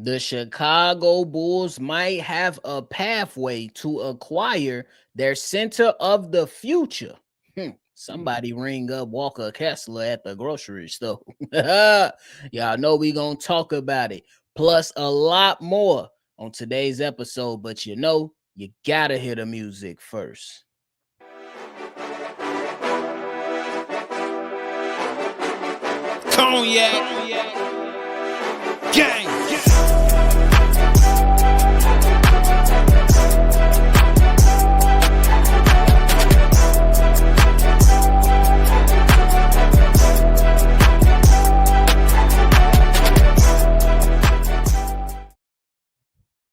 The Chicago Bulls might have a pathway to acquire their center of the future. Somebody ring up Walker Kessler at the grocery store. Y'all know we gonna talk about it. Plus a lot more on today's episode, but you gotta hear the music first. Cognac, gang.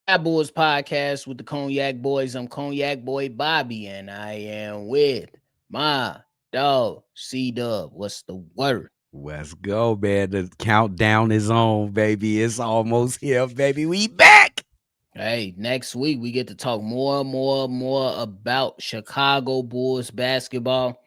Bad Boys podcast with the Cognac Boys. I'm Cognac Boy Bobby, and I am with my dog C Dub. What's the word? Let's go, man. The countdown is on, baby. It's almost here, baby. We back. Hey, next week we get to talk more about Chicago Bulls basketball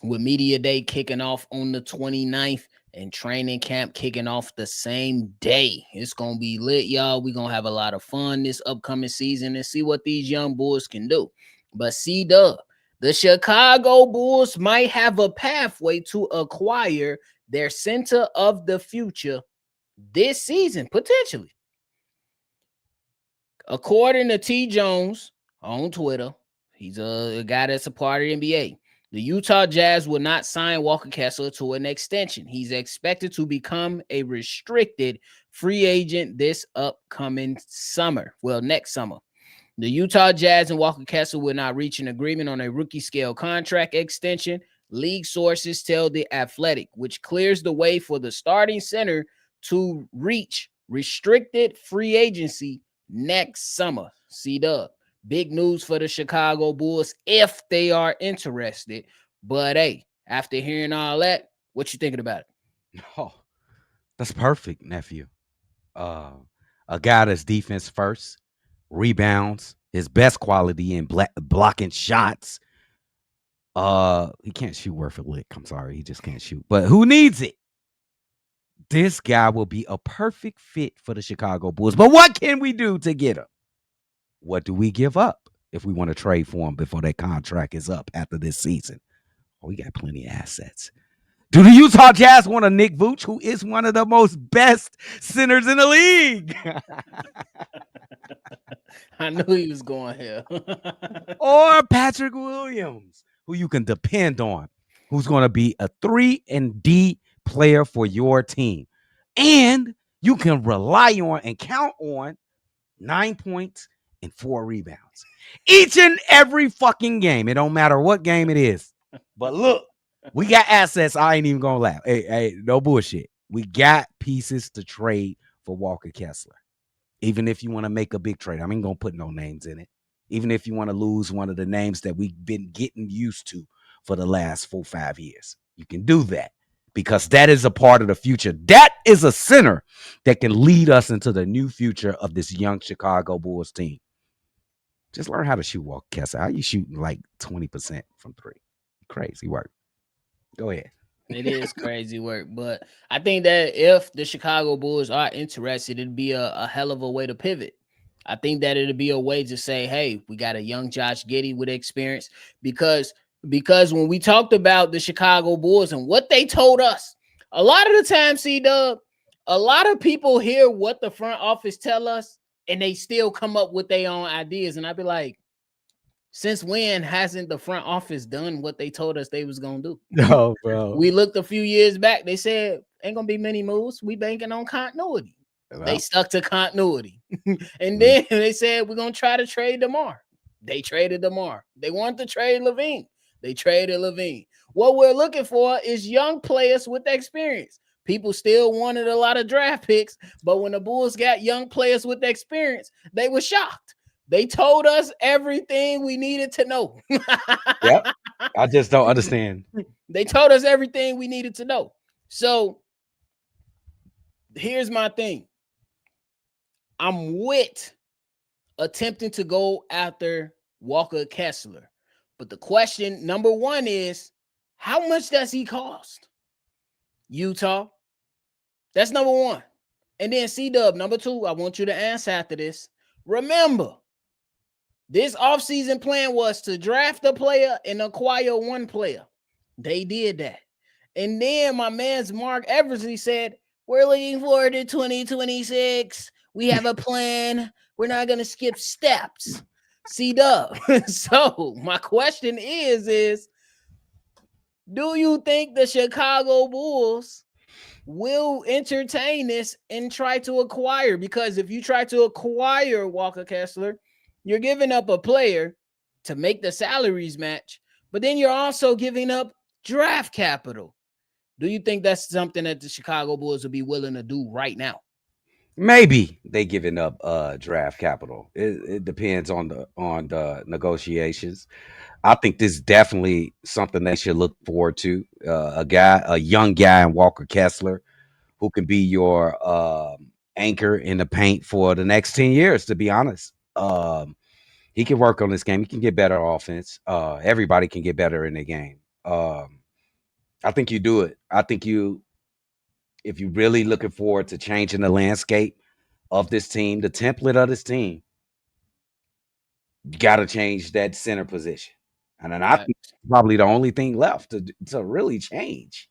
with Media Day kicking off on the 29th and training camp kicking off the same day. It's going to be lit, y'all. We're going to have a lot of fun this upcoming season and see what these young Bulls can do. But C-Dub, the Chicago Bulls might have a pathway to acquire their center of the future this season, potentially. According to T. Jones on Twitter, he's a guy that's a part of the NBA. The Utah Jazz will not sign Walker Kessler to an extension. He's expected to become a restricted free agent this upcoming summer. Well, next summer. The Utah Jazz and Walker Kessler will not reach an agreement on a rookie scale contract extension. League sources tell The Athletic, which clears the way for the starting center to reach restricted free agency next summer. C-Dub. Big news for the Chicago Bulls if they are interested. But hey, after hearing all that, what you thinking about it? Oh, that's perfect, nephew. A guy that's defense first, rebounds, his best quality in blocking shots. He can't shoot worth a lick. I'm sorry, he just can't shoot. But who needs it? This guy will be a perfect fit for the Chicago Bulls. But what can we do to get him? What do we give up if we want to trade for him before that contract is up after this season? Oh, we got plenty of assets. Do the Utah Jazz want a Nick Vucevic, who is one of the most best centers in the league? I knew he was going here. Or Patrick Williams, who you can depend on, who's going to be a 3-and-D player for your team. And you can rely on and count on 9 points and 4 rebounds. Each and every fucking game. It don't matter what game it is. But look, we got assets. I ain't even gonna laugh. Hey, no bullshit. We got pieces to trade for Walker Kessler. Even if you want to make a big trade, I ain't gonna put no names in it. Even if you want to lose one of the names that we've been getting used to for the last 4-5 years, you can do that because that is a part of the future. That is a center that can lead us into the new future of this young Chicago Bulls team. Just learn how to shoot, Walker Kessler. How you shooting like 20% from 3? Crazy work. Go ahead. It is crazy work, but I think that if the Chicago Bulls are interested, it'd be a hell of a way to pivot. I think that it'd be a way to say, hey, we got a young Josh Giddey with experience because when we talked about the Chicago Bulls and what they told us, a lot of the time, C-Dub, a lot of people hear what the front office tell us and they still come up with their own ideas. And I'd be like, since when hasn't the front office done what they told us they was gonna do? No, bro. We looked a few years back. They said ain't gonna be many moves. We banking on continuity. Well, They stuck to continuity, and then they said we're gonna try to trade DeMar. They traded DeMar. They wanted to trade Levine. They traded Levine. What we're looking for is young players with experience. People still wanted a lot of draft picks, but when the Bulls got young players with experience, they were shocked. They told us everything we needed to know. Yep. I just don't understand. They told us everything we needed to know. So here's my thing. I'm with attempting to go after Walker Kessler. But the question, number one, is how much does he cost? Utah. That's number one. And then C-Dub, number 2, I want you to answer after this. Remember, this offseason plan was to draft a player and acquire one player. They did that. And then my man's Mark Eversley said, we're looking forward to 2026. We have a plan. We're not going to skip steps. C-Dub. So my question is, do you think the Chicago Bulls will entertain this and try to acquire? Because if you try to acquire Walker Kessler, you're giving up a player to make the salaries match, but then you're also giving up draft capital. Do you think that's something that the Chicago Bulls would be willing to do right now? Maybe they giving up draft capital. It depends on the negotiations. I think this is definitely something they should look forward to. A young guy in Walker Kessler, who can be your anchor in the paint for the next 10 years, to be honest. He can work on this game. He can get better offense. Everybody can get better in the game. I think you do it. I think if you're really looking forward to changing the landscape of this team, the template of this team, you got to change that center position. And then I think probably the only thing left to really change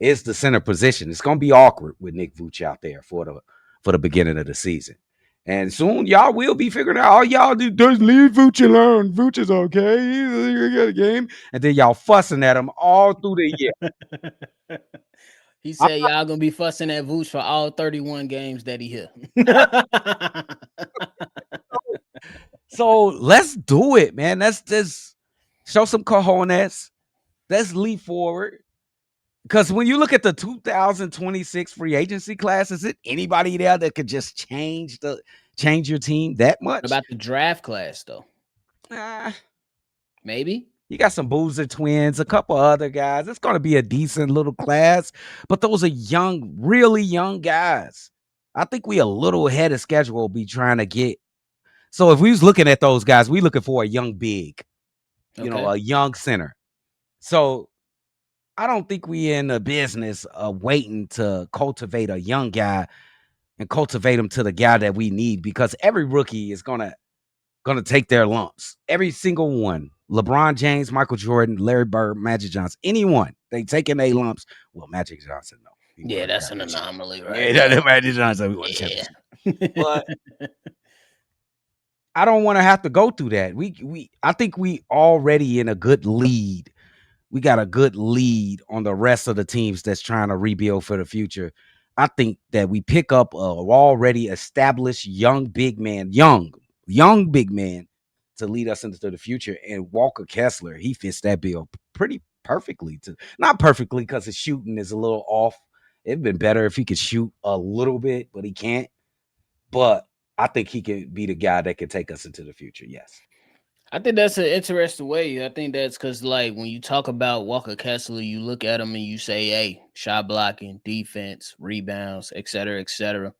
is the center position. It's going to be awkward with Nick Vucevic out there for the beginning of the season. And soon y'all will be figuring out all y'all do just leave Vucevic alone. Vucevic is okay. He's got a game. And then y'all fussing at him all through the year. He said y'all gonna be fussing at Vooch for all 31 games that he hit. So let's do it, man. Let's just show some cojones. Let's leap forward. Because when you look at the 2026 free agency class, is it anybody there that could just change your team that much? What about the draft class though? Maybe. You got some Boozer twins, a couple other guys. It's going to be a decent little class, but those are young, really young guys. I think we a little ahead of schedule be trying to get. So if we was looking at those guys, we looking for a young big, a young center. So I don't think we in the business of waiting to cultivate a young guy and cultivate him to the guy that we need, because every rookie is gonna take their lumps. Every single one. LeBron James, Michael Jordan, Larry Bird, Magic Johnson, anyone, they taking their lumps. Well, Magic Johnson, no. Yeah, that's an anomaly, right? Yeah, Magic Johnson. But I don't want to have to go through that. I think we already in a good lead. We got a good lead on the rest of the teams that's trying to rebuild for the future. I think that we pick up a already established young big man to lead us into the future. And Walker Kessler, he fits that bill pretty perfectly. Not perfectly, because his shooting is a little off. It'd been better if he could shoot a little bit, but he can't. But I think he can be the guy that can take us into the future. Yes. I think that's an interesting way. I think that's because, like, when you talk about Walker Kessler, you look at him and you say, hey, shot blocking, defense, rebounds, et cetera, et cetera.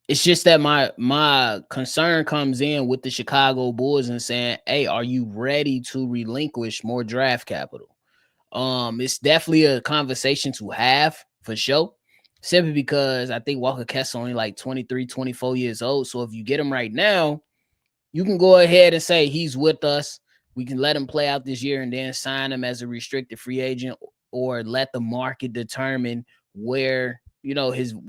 It's just that my concern comes in with the Chicago Bulls and saying, hey, are you ready to relinquish more draft capital? It's definitely a conversation to have for sure. Simply because I think Walker Kessler only like 23, 24 years old. So if you get him right now, you can go ahead and say he's with us. We can let him play out this year and then sign him as a restricted free agent, or let the market determine where,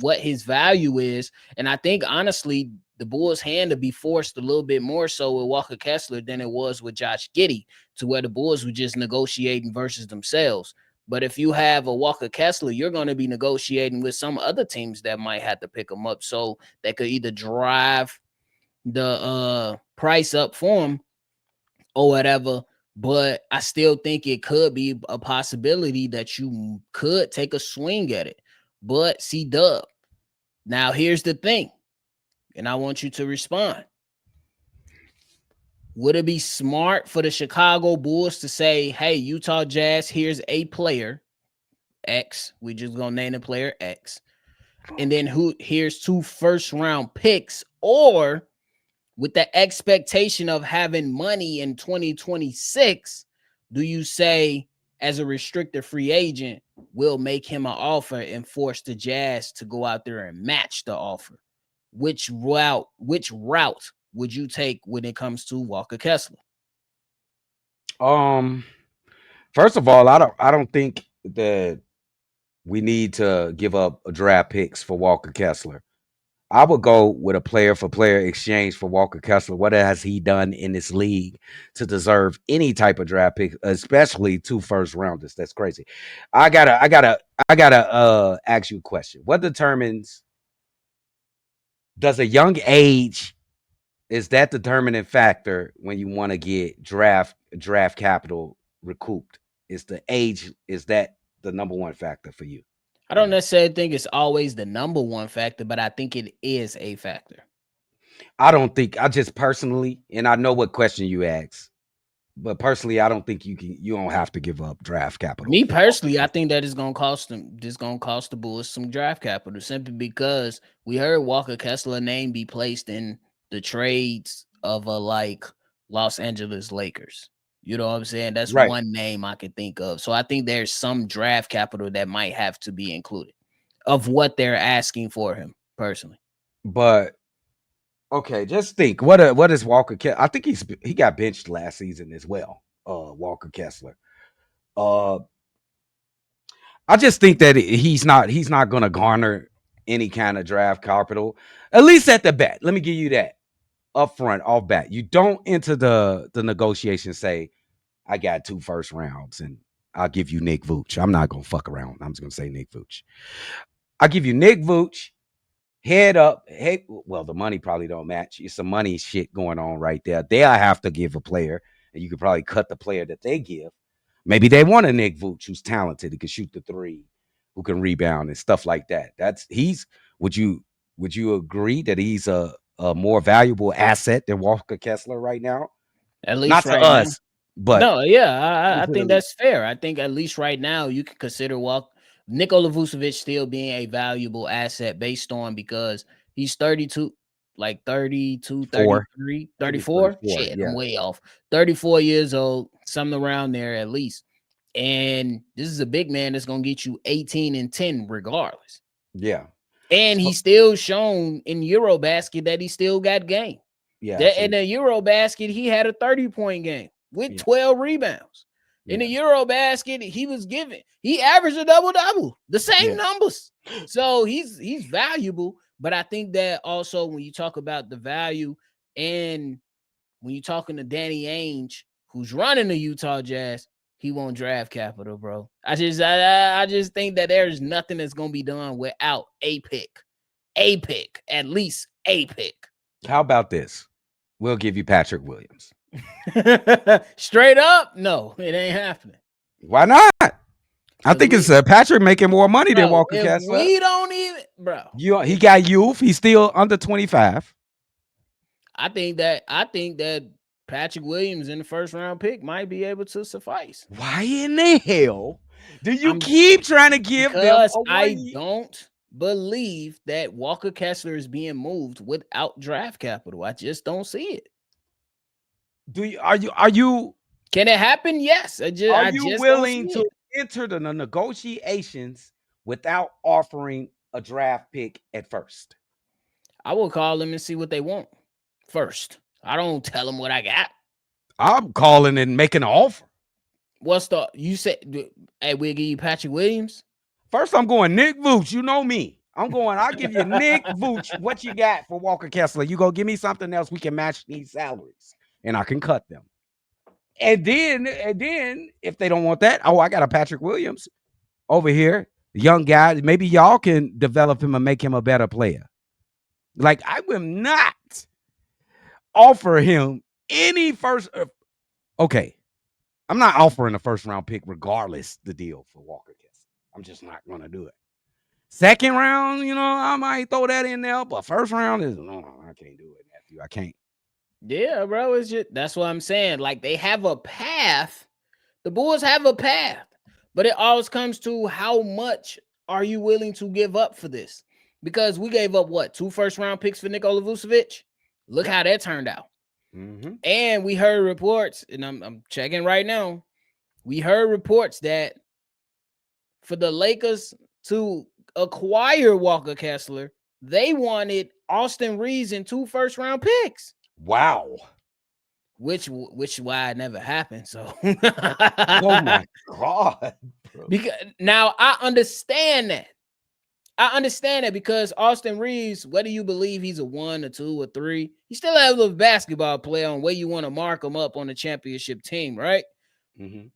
what his value is. And I think, honestly, the Bulls' hand to be forced a little bit more so with Walker Kessler than it was with Josh Giddey, to where the Bulls were just negotiating versus themselves. But if you have a Walker Kessler, you're going to be negotiating with some other teams that might have to pick him up, so that could either drive the price up for him or whatever. But I still think it could be a possibility that you could take a swing at it. But C-Dub, now here's the thing, and I want you to respond. Would it be smart for the Chicago Bulls to say, hey, Utah Jazz, here's a player X, we just gonna name the player X, and then here's 2 first-round picks, or with the expectation of having money in 2026, do you say, as a restricted free agent will make him an offer and force the Jazz to go out there and match the offer. Which route would you take when it comes to Walker Kessler? Um, First of all, I don't think that we need to give up draft picks for Walker Kessler. I would go with a player for player exchange for Walker Kessler. What has he done in this league to deserve any type of draft pick, especially 2 first rounders? That's crazy. I gotta ask you a question. What determines does a young age is that determining factor when you want to get draft capital recouped? Is the age is that the number one factor for you I in don't that? necessarily think it's always the number one factor, but I think it is a factor. I don't think I just personally, and I know what question you asked, but personally, I don't think you don't have to give up draft capital Me for Walker personally, I Kessler. think that is gonna cost them. This gonna cost the Bulls some draft capital simply because we heard Walker Kessler name be placed in the trades of a like Los Angeles Lakers. You know what I'm saying? That's Right. one name I can think of. So I think there's some draft capital that might have to be included of what they're asking for him personally. But okay, just think what is Walker Kessler? I think he got benched last season as well. Walker Kessler. Uh I just think that he's not going to garner any kind of draft capital, at least at the bat. Let me give you that up front, off bat. You don't enter the negotiation say, I got 2 first rounds and I'll give you Nick Vooch. I'm not gonna fuck around. I'm just gonna say Nick Vooch. I'll give you Nick Vooch, head up. Hey, well, the money probably don't match. It's some money shit going on right there. They'll have to give a player, and you could probably cut the player that they give. Maybe they want a Nick Vooch who's talented, who can shoot the three, who can rebound and stuff like that. That's he's would you agree that he's a more valuable asset than Walker Kessler right now? At least Not to right now. us, but No, yeah, I to the think league. that's fair. I think at least right now you can consider Nikola Vucevic still being a valuable asset based on because he's 32, like 32, Four. I think it's 34. 34. Shit, I'm Yeah. way off. 34 years old, something around there at least. And this is a big man that's gonna get you 18 and 10 regardless. Yeah. And So he's still shown in Eurobasket that he still got game. yeah, That so in the Eurobasket, he had a 30-point game with yeah, 12 rebounds. In yeah, the Eurobasket, he averaged a double-double, the same yeah. numbers. So he's valuable, but I think that also when you talk about the value and when you're talking to Danny Ainge, who's running the Utah Jazz, he won't draft capital, bro. I just think that there's nothing that's gonna be done without a pick, at least a pick. How about this? We'll give you Patrick Williams. Straight up, no, it ain't happening. Why not? I Cause think it's we, Patrick making more money than bro, Walker if Kessler. we don't even, bro, He got youth. He's still under 25. I think that Patrick Williams in the first round pick might be able to suffice. Why in the hell do you I'm keep trying to give them because a I 1 year? don't believe that Walker Kessler is being moved without draft capital. I just don't see it. Are you Can it happen? Yes. are I you just don't see willing to it. enter the negotiations without offering a draft pick at first? I will call them and see what they want first. I don't tell them what I got. I'm calling and making an offer. What's the you said? Hey, we'll give you Patrick Williams. First, I'm going Nick Vooch. You know me. I'll give you Nick Vooch. What you got for Walker Kessler? You go give me something else. We can match these salaries and I can cut them. And then if they don't want that, I got a Patrick Williams over here, young guy. Maybe y'all can develop him and make him a better player. Like I will not offer him any first. Okay, I'm not offering a first round pick regardless the deal for Walker Kessler. I'm just not going to do it. Second round, I might throw that in there, but first round is no, I can't do it, nephew. I can't. Yeah, bro. It's just that's what I'm saying. Like they have a path. The Bulls have a path, but it always comes to how much are you willing to give up for this? Because we gave up what 2 first-round picks for Nikola Vucevic. Look Yep. how that turned out. Mm-hmm. And we heard reports, and I'm checking right now. We heard reports that for the Lakers to acquire Walker Kessler, they wanted Austin Reeves and 2 first-round picks. Wow. Which why it never happened. So Oh my God, bro. because now I understand that. I understand that because Austin Reeves, whether you believe he's a 1 or 2 or 3, he still has a basketball player on where you want to mark him up on the championship team, right? Mm-hmm.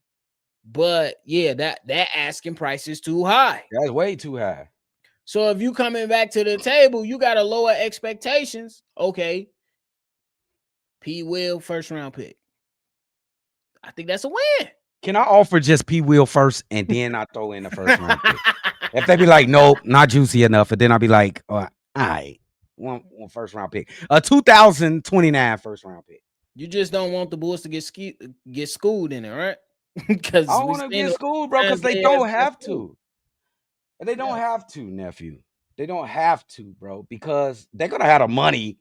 But yeah, that asking price is too high. That's way too high. So if you coming back to the table, you got to lower expectations. Okay, P. Will first round pick. I think that's a win. Can I offer just P. Will first, and then I throw in the first round pick? If they be like, nope, not juicy enough, and then I'll be like, all right, one first round pick, a 2029 first round pick. You just don't want the Bulls to get schooled in it, right? I Because don't we want to seen get a lot schooled, bro, of because times they they have don't been have schooled. to. They don't Yeah. have to, nephew. They don't have to, bro, because they're gonna have the money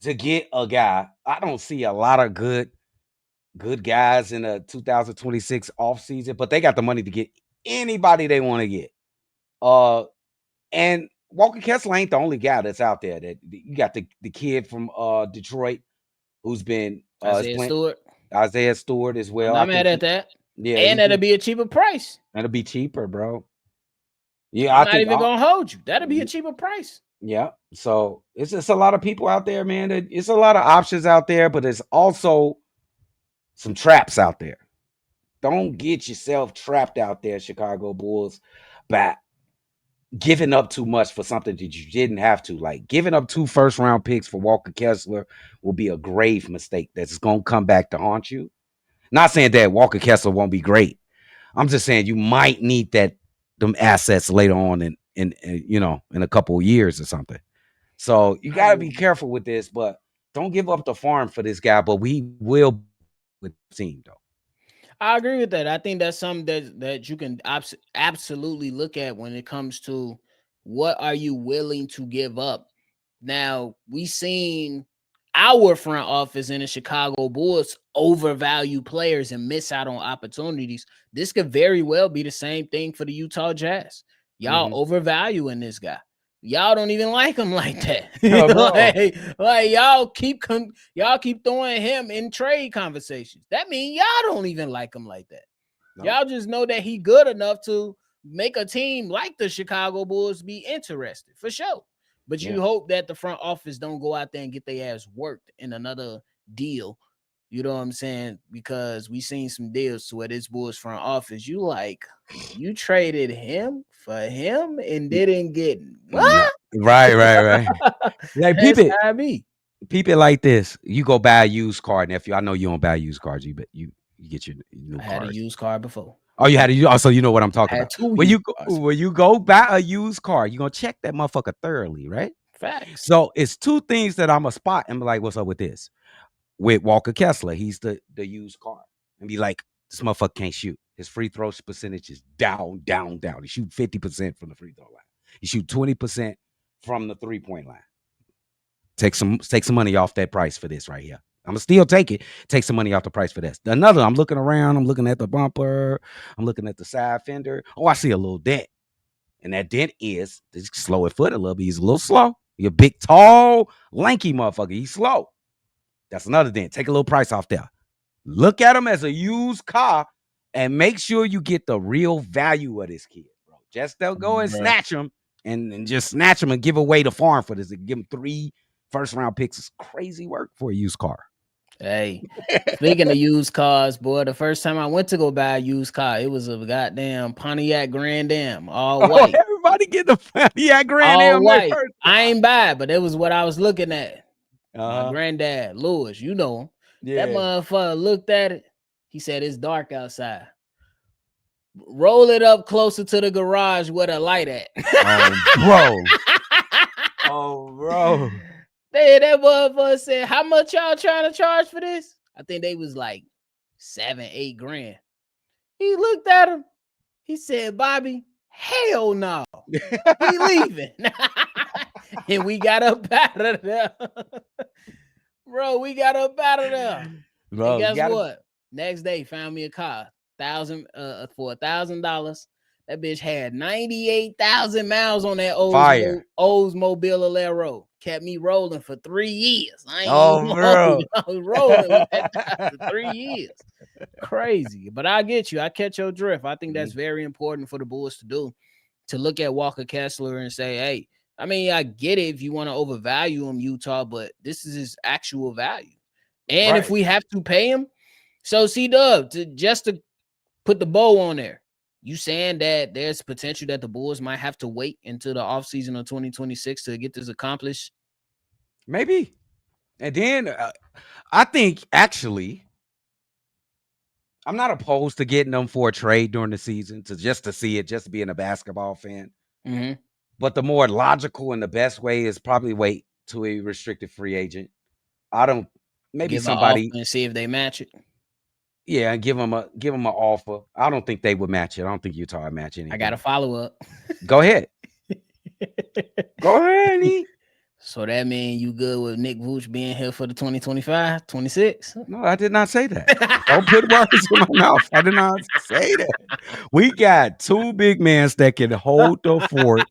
to get a guy. I don't see a lot of good guys in the 2026 offseason, but they got the money to get anybody they want to get. And Walker Kessler ain't the only guy that's out there. That you got the kid from Detroit who's been is Isaiah playing Stewart. Isaiah Stewart as I'm well. I not mad think at that. yeah, And that'll be a cheaper price. that'll be cheaper, bro. Yeah, I'm I not think even gonna hold you. That'll be a cheaper price. yeah. So it's just a lot of people out there, man. It's a lot of options out there, but there's also some traps out there. Don't get yourself trapped out there, Chicago Bulls, by giving up too much for something that you didn't have to. Like giving up 2 first round picks for Walker Kessler will be a grave mistake that's going to come back to haunt you. Not saying that Walker Kessler won't be great. I'm just saying you might need them assets later on in in a couple of years or something. So you got to be careful with this, but don't give up the farm for this guy. But we will be with the team though. I agree with that. I think that's something that you can absolutely look at when it comes to what are you willing to give up. Now, we seen our front office in the Chicago Bulls overvalue players and miss out on opportunities. This could very well be the same thing for the Utah Jazz. Y'all Mm-hmm. overvaluing this guy. Y'all don't even like him like that. Oh, bro. like y'all keep throwing him in trade conversations. That means y'all don't even like him like that. No. Y'all just know that he good enough to make a team like the Chicago Bulls be interested for sure. But you hope that the front office don't go out there and get their ass worked in another deal. You know what I'm saying? Because we seen some deals to where this Bulls front office, you traded him for him and didn't get what? Right. Like That's how I be. people like this. You go buy a used car, nephew. I know you don't buy used cars. You get your new I had a cars. used car before. Oh, you had a also you know what I'm talking I had about. 2 When used you cars. when you go buy a used car, you're gonna check that motherfucker thoroughly, right? Facts. So it's 2 things that I'm a spot and be like, what's up with this? With Walker Kessler, he's the used car. And be like, this motherfucker can't shoot. His free throw percentage is down. He shoot 50% from the free throw line. He shoot 20% from the 3-point line. Take some money off that price for this right here. I'm gonna still take it. Take some money off the price for this. Another, I'm looking around. I'm looking at the bumper. I'm looking at the side fender. Oh, I see a little dent, and that dent is just slow his foot a little bit. He's a little slow. You're a big, tall, lanky motherfucker. He's slow. That's another dent. Take a little price off there. Look at him as a used car, and make sure you get the real value of this kid, bro. Just don't go and Bruh. snatch him and just snatch him and give away the farm for this. And give him 3 first round picks. It's crazy work for a used car. Hey, speaking of used cars, boy, the first time I went to go buy a used car, it was a goddamn Pontiac Grand Am, all Oh, white. everybody get the yeah, Grand All Am their white. first I car. ain't buy it, but it was what I was looking at. My Uh-huh. granddad, Lewis, you know him. That Yeah. motherfucker looked at it. He said, it's dark outside. Roll it up closer to the garage where the light at. Oh, bro. Oh, bro. That motherfucker said, how much y'all trying to charge for this? I think they was like 7-8 grand. He looked at him. He said, Bobby, hell no. We leaving. And we got up out of there. Bro, we got up out of there. And Bro, you guess gotta what? Next day, found me a car. for $1,000. That bitch had 98,000 miles on that Fire. Oldsmobile Alero. Kept me rolling for 3 years. I ain't Oh, even bro. old. I was rolling with that for 3 years. Crazy. But I get you. I catch your drift. I think that's very important for the Bulls to do. To look at Walker Kessler and say, hey, I mean, I get it if you want to overvalue him, Utah, but this is his actual value. And if we have to pay him, so C-Dub, just to put the bow on there, you saying that there's potential that the Bulls might have to wait until the offseason of 2026 to get this accomplished? Maybe. And then I think actually I'm not opposed to getting them for a trade during the season to see it, just being a basketball fan. Mm-hmm. But the more logical and the best way is probably wait to a restricted free agent. I don't maybe Give an offer somebody and see if they match it. Yeah, and give them an offer. I don't think they would match it. I don't think Utah would match anything. I got a follow up. Go ahead. Go ahead, E. So that means you good with Nick Vuce being here for the 2025, 26? No, I did not say that. Don't put words in my mouth. I did not say that. We got two big men that can hold the fort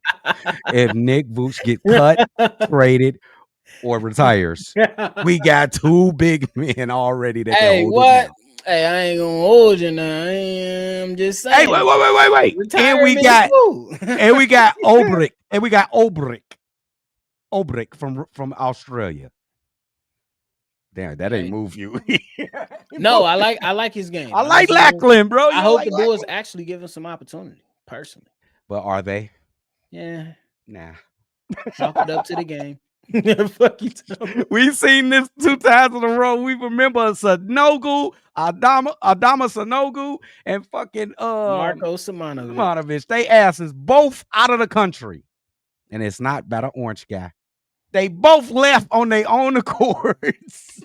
if Nick Vuce get cut, traded, or retires. We got two big men already that can hold it down. Hey, I ain't gonna hold you now. I'm just saying. Hey, wait. Retirement is cool. And we got Obrick. And we got Obrick from Australia. Damn, that ain't move you. No, I like his game. I like Lackland, bro. I hope the Bulls actually give him some opportunity, personally. But are they? Yeah. Nah. Chalk it up to the game. Fuck you. We've seen this 2 times in a row. We remember Sanogu, Adama Sanogu, and fucking Marko Simonovic. They asses both out of the country. And it's not about an orange guy. They both left on their own accords.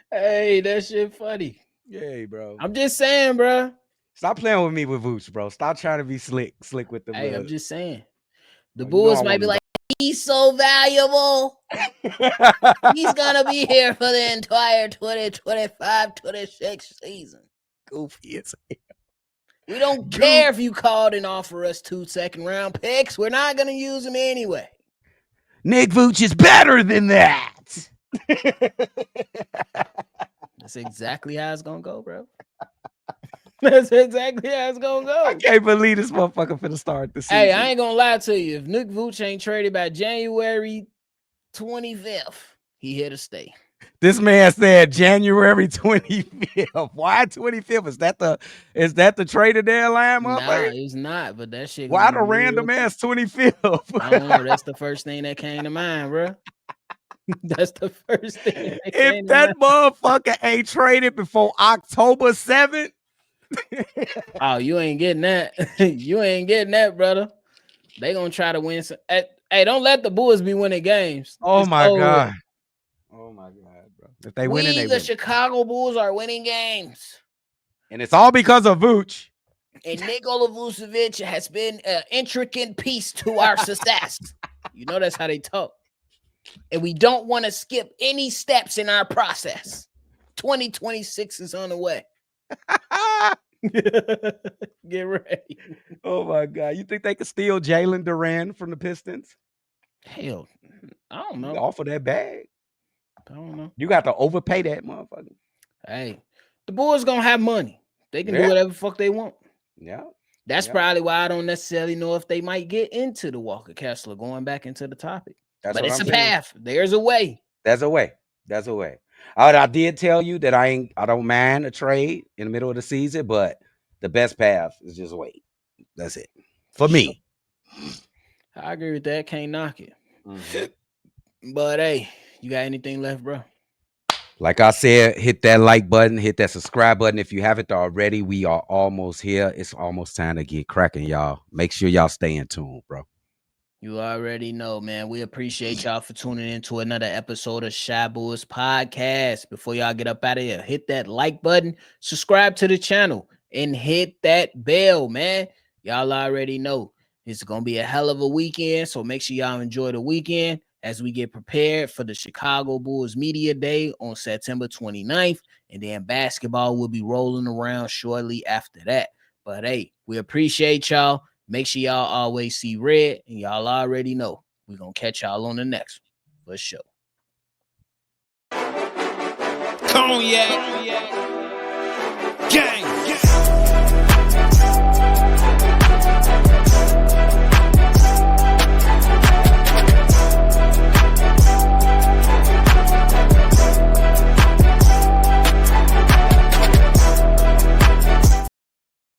Hey, that shit funny. Yay, bro. I'm just saying, bro. Stop playing with me with Vooch, bro. Stop trying to be slick with the. Hey, I'm just saying. The Bulls might be like, he's so valuable. He's gonna be here for the entire 2025-26 season. Goofy as hell. We don't care if you called and offer us 2 second-round picks. We're not gonna use them anyway. Nick Vuce is better than that. That's exactly how it's gonna go, bro. That's exactly how it's gonna go. I can't believe this motherfucker finna start the season. Hey, I ain't gonna lie to you. If Nick Vuce ain't traded by January 25th, he here to stay. This man said January 25th. Why 25th? Is that the trade deadline, motherfucker? Nah, it's not, but that shit. Why the random ass 25th? I don't know. That's the first thing that came to mind, bro. That's the first thing. If that motherfucker ain't traded before October 7th. Oh, you ain't getting that. You ain't getting that, brother. They gonna try to win some. Hey, don't let the Bulls be winning games. Oh my God. Oh my God, bro. If they win, they win. Chicago Bulls are winning games. And it's all because of Vooch. And Nikola Vucevic has been an intricate piece to our success. You know that's how they talk. And we don't want to skip any steps in our process. 2026 is on the way. Get ready. Oh my God. You think they could steal Jalen Duran from the Pistons? Hell, I don't know. Offer that bag. I don't know. You got to overpay that motherfucker. Hey, the Bulls gonna have money. They can do whatever the fuck they want. Yeah. That's probably why I don't necessarily know if they might get into the Walker Kessler, going back into the topic. But it's a path. There's a way. There's a way. I did tell you that I don't mind a trade in the middle of the season, but the best path is just wait. That's it. For me. I agree with that. Can't knock it. Mm-hmm. But hey, you got anything left, bro? Like I said, hit that like button, hit that subscribe button. If you haven't already, we are almost here. It's almost time to get cracking, y'all. Make sure y'all stay in tune, bro. You already know, man. We appreciate y'all for tuning in to another episode of Shy Bulls Podcast. Before y'all get up out of here, hit that like button, subscribe to the channel, and hit that bell, man. Y'all already know it's going to be a hell of a weekend, so make sure y'all enjoy the weekend. as we get prepared for the Chicago Bulls Media Day on September 29th. And then basketball will be rolling around shortly after that. But hey, we appreciate y'all. Make sure y'all always see red, and y'all already know we're going to catch y'all on the next one. For sure. Cognac. Gang.